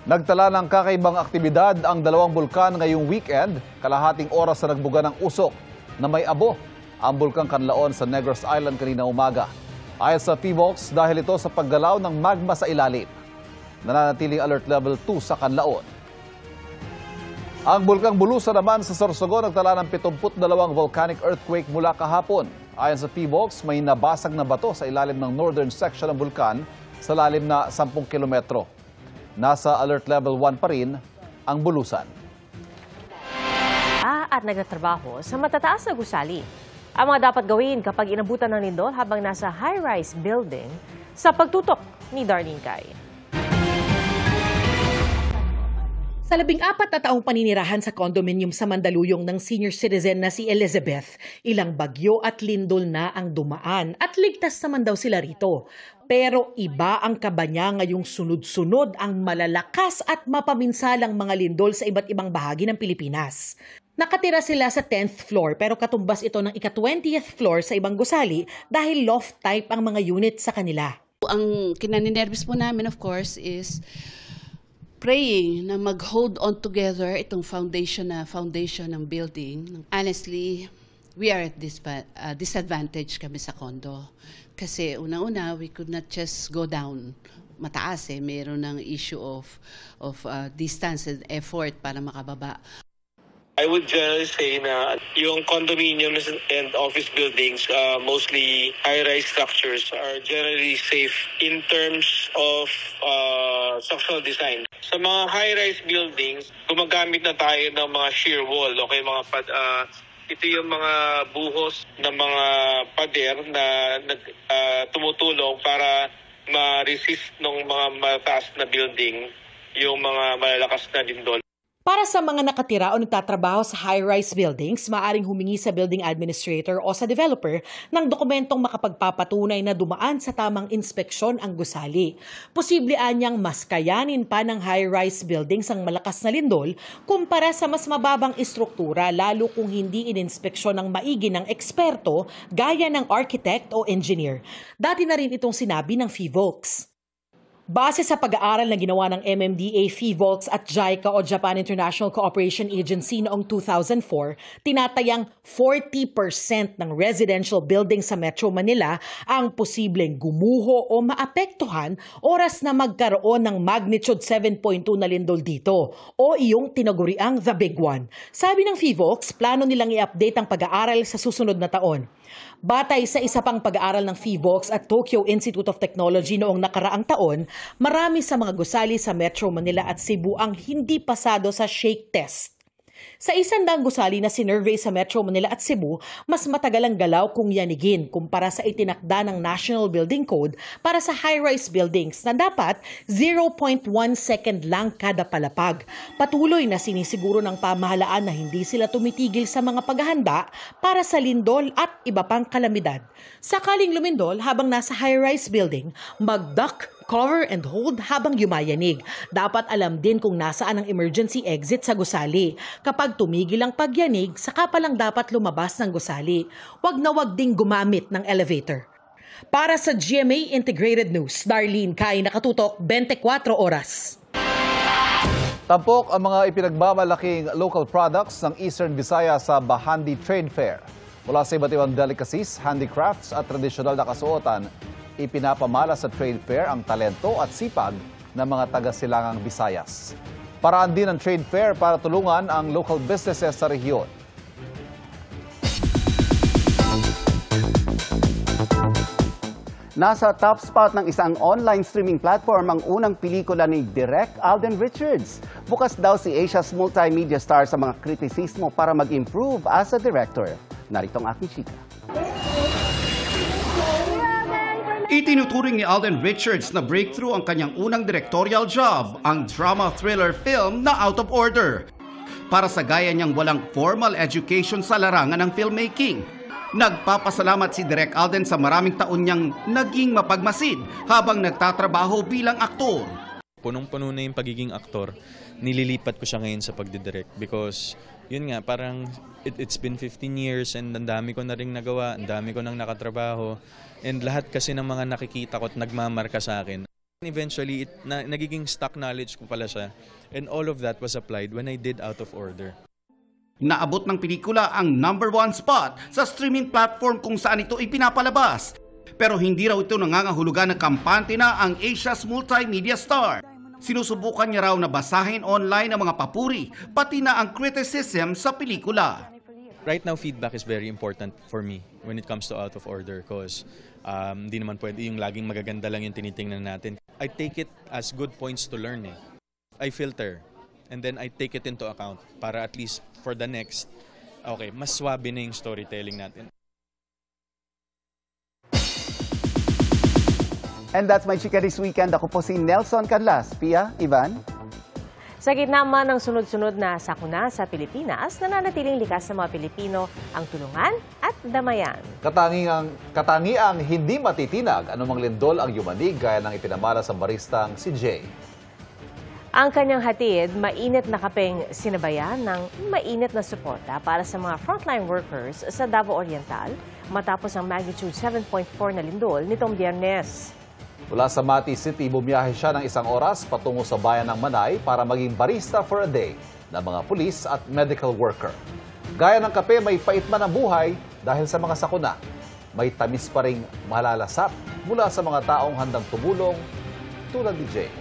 Nagtala ng kakaibang aktibidad ang dalawang bulkan ngayong weekend, kalahating oras na nagbuga ng usok na may abo ang bulkang Canlaon sa Negros Island kanina umaga. Ayon sa PHIVOLCS, dahil ito sa paggalaw ng magma sa ilalim. Nananatiling alert level 2 sa Canlaon. Ang bulkang Bulusan naman sa Sorsogon nagtala ng 72 volcanic earthquake mula kahapon. Ayon sa PHIVOLCS, may nabasag na bato sa ilalim ng northern section ng bulkan sa lalim na 10 kilometro. Nasa alert level 1 pa rin ang Bulusan. At nagtatrabaho sa matataas na gusali. Ang mga dapat gawin kapag inabutan ng lindol habang nasa high-rise building sa pagtutok ni Darlene Cai. Sa 14 na taong paninirahan sa condominium sa Mandaluyong ng senior citizen na si Elizabeth, ilang bagyo at lindol na ang dumaan at ligtas naman daw sila rito. Pero iba ang kaba niya ngayong sunod-sunod ang malalakas at mapaminsalang mga lindol sa iba't ibang bahagi ng Pilipinas. Nakatira sila sa 10th floor pero katumbas ito ng ika-20th floor sa ibang gusali dahil loft type ang mga unit sa kanila. Ang kinaninervous po namin of course is praying na mag-hold on together itong foundation ng building. Honestly, we are at disadvantage kami sa condo. Kasi una-una, we could not just go down mataas Mayroon ng issue of distance and effort para makababa. I would generally say na yung condominiums and office buildings, mostly high-rise structures, are generally safe in terms of structural design. Sa mga high-rise buildings, gumagamit na tayo ng mga shear wall, okay, ito yung mga buhos ng mga pader na tumutulong para ma-resist ng mga mataas na building yung mga malalakas na lindol. Para sa mga nakatira o nagtatrabaho sa high-rise buildings, maaaring humingi sa building administrator o sa developer ng dokumentong makapagpapatunay na dumaan sa tamang inspeksyon ang gusali. Posible anyang mas kayanin pa ng high-rise buildings ang malakas na lindol kumpara sa mas mababang istruktura lalo kung hindi ininspeksyon ng maigi ng eksperto gaya ng architect o engineer. Dati na rin itong sinabi ng PHIVOLCS. Base sa pag-aaral na ginawa ng MMDA, PHIVOLCS at JICA o Japan International Cooperation Agency noong 2004, tinatayang 40% ng residential buildings sa Metro Manila ang posibleng gumuho o maapektuhan oras na magkaroon ng magnitude 7.2 na lindol dito o iyong tinaguriang The Big One. Sabi ng PHIVOLCS, plano nilang i-update ang pag-aaral sa susunod na taon. Batay sa isa pang pag-aaral ng PHIVOLCS at Tokyo Institute of Technology noong nakaraang taon, marami sa mga gusali sa Metro Manila at Cebu ang hindi pasado sa shake test. Sa 100 gusali na sinurvey sa Metro Manila at Cebu, mas matagal ang galaw kung yanigin kumpara sa itinakda ng National Building Code para sa high-rise buildings na dapat 0.1 second lang kada palapag. Patuloy na sinisiguro ng pamahalaan na hindi sila tumitigil sa mga paghahanda para sa lindol at iba pang kalamidad. Sakaling lumindol habang nasa high-rise building, mag-duck, cover and hold habang yumayanig. Dapat alam din kung nasaan ang emergency exit sa gusali. Kapag tumigil ang pagyanig, saka pa lang dapat lumabas ng gusali. Wag na wag ding gumamit ng elevator. Para sa GMA Integrated News, Darlene Cai, nakatutok 24 oras. Tampok ang mga ipinagbamalaking local products ng Eastern Visayas sa Bahandi Trade Fair. Mula sa iba't ibang delicacies, handicrafts at tradisyonal na kasuotan, ipinapamala sa trade fair ang talento at sipag ng mga taga-silangang Visayas. Paraan din ang trade fair para tulungan ang local businesses sa rehiyon. Nasa top spot ng isang online streaming platform ang unang pelikula ni Direk Alden Richards. Bukas daw si Asia's multimedia star sa mga kritisismo para mag-improve as a director. Narito ang aking chika. Itinuturing ni Alden Richards na breakthrough ang kanyang unang directorial job, ang drama-thriller film na Out of Order. Para sa gaya niyang walang formal education sa larangan ng filmmaking. Nagpapasalamat si Direk Alden sa maraming taon niyang naging mapagmasid habang nagtatrabaho bilang aktor. Punong-puno na yung pagiging aktor. Nililipat ko siya ngayon sa pagdidirect because yun nga, parang it's been 15 years and ang dami ko na rin nagawa, ang dami ko nang nakatrabaho. And lahat kasi ng mga nakikita ko at nagmamarka sa akin. Eventually, nagiging stock knowledge ko pala siya. And all of that was applied when I did Out of Order. Naabot ng pelikula ang #1 spot sa streaming platform kung saan ito ipinapalabas. Pero hindi raw ito nangangahulugan na kampante na ang Asia's multimedia star. Sinusubukan niya raw na basahin online ang mga papuri, pati na ang criticism sa pelikula. Right now, feedback is very important for me when it comes to Out of Order because hindi naman pwede yung laging magaganda lang yung tinitingnan natin. I take it as good points to learn. I filter and then I take it into account para at least for the next, okay, mas swabe na yung storytelling natin. And that's my chika this weekend. Ako po si Nelson Canlas. Pia, Ivan? Sa gitna man ng sunod-sunod na sakuna sa Pilipinas, nananatiling likas sa mga Pilipino ang tulungan at damayan. Katangiang hindi matitinag anumang lindol ang yumanig gaya ng ipinamana sa baristang si Jay. Ang kanyang hatid, mainit na kapeng sinabayan ng mainit na suporta para sa mga frontline workers sa Davao Oriental matapos ang magnitude 7.4 na lindol nitong Biyernes. Mula sa Mati City, bumiyahe siya ng 1 oras patungo sa bayan ng Manay para maging barista for a day ng mga pulis at medical worker. Gaya ng kape, may pait man ang buhay dahil sa mga sakuna. May tamis pa ring malalasap mula sa mga taong handang tumulong tulad ni Jay.